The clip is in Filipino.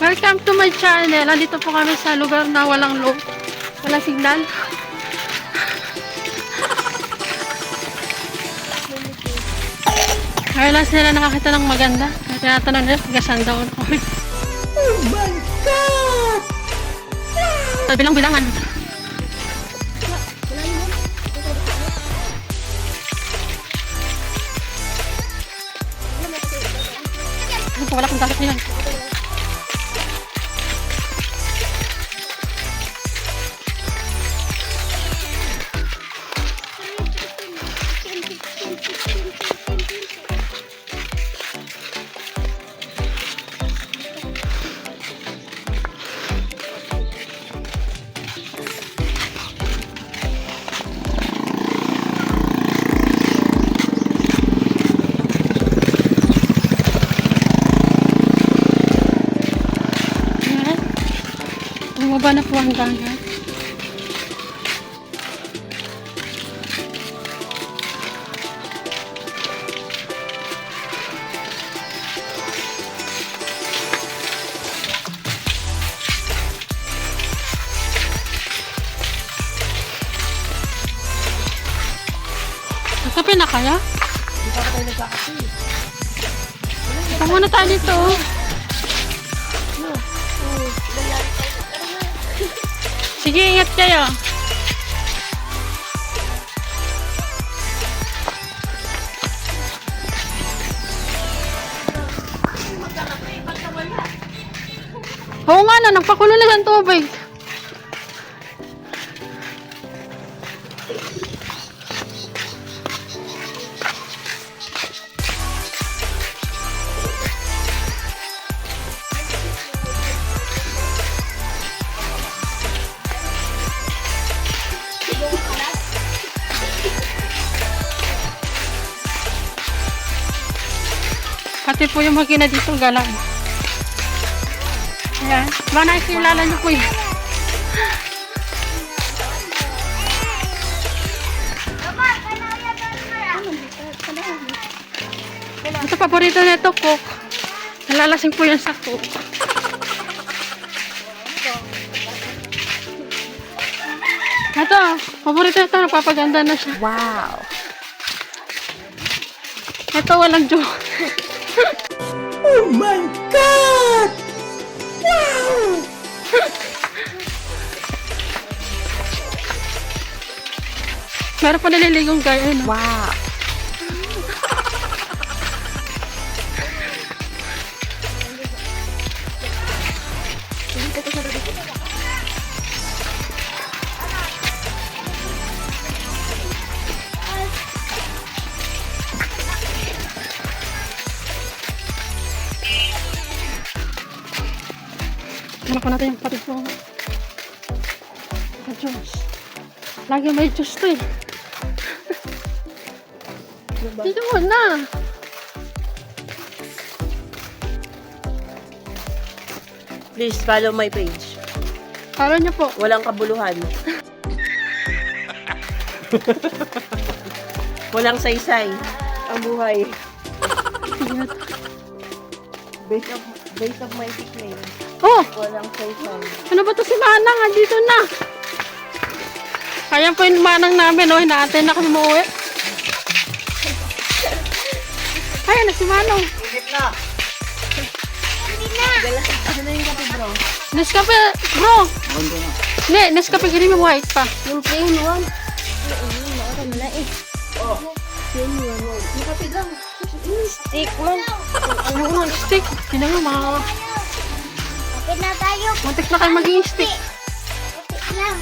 Welcome to my channel. Andito po kami sa lugar na walang signal. Kaya lang sila nakakita ng maganda. Kaya tinatanong nila, tigasan daw kami. Oh my God! Bilang-bilangan. Ano po, wala kong dagat niyan. Bumaba na po ang dagat. Nagkape na kaya? Hindi pa tayo nagkakape. Ito muna tayo dito. Sige, ingat kayo. Oo nga na, nagpakulo na ng tubig. Pati po yung makina dito galang. Ayan. Baka nakikilala niyo po yun. Ito paborito na ito, Coke. Nalalasing po yan sa Coke. Ito, paborito ito. Napapaganda na siya. Wow! Ito, walang joke. Oh my God! Wow! Meron pa naliligong gaya, no? Wow! Hanap ko natin yung patid po. May juice. Lagi may juice to eh. Dito mo na. Please follow my page. Follow niyo po. Walang kabuluhan. Walang saysay. Ang buhay. Base of my nickname. Oh! Walang saysay. Ano ba to si Manang? Andito na. Kaya po yung Manang namin. Oh, hinaantay na kami mauwi. Ayan na si Manong. Init na. Ano na yung kape, bro? Nescafe, bro. Ne, Nescafe green mo white pa. Yung plain one. Ano na eh. Oh. Plain one. Yung kape lang. Stick man. Ano ko ng stick? Hindi na mga... Kapit na tayo. Muntik na kayo maging stick. Kapit lang.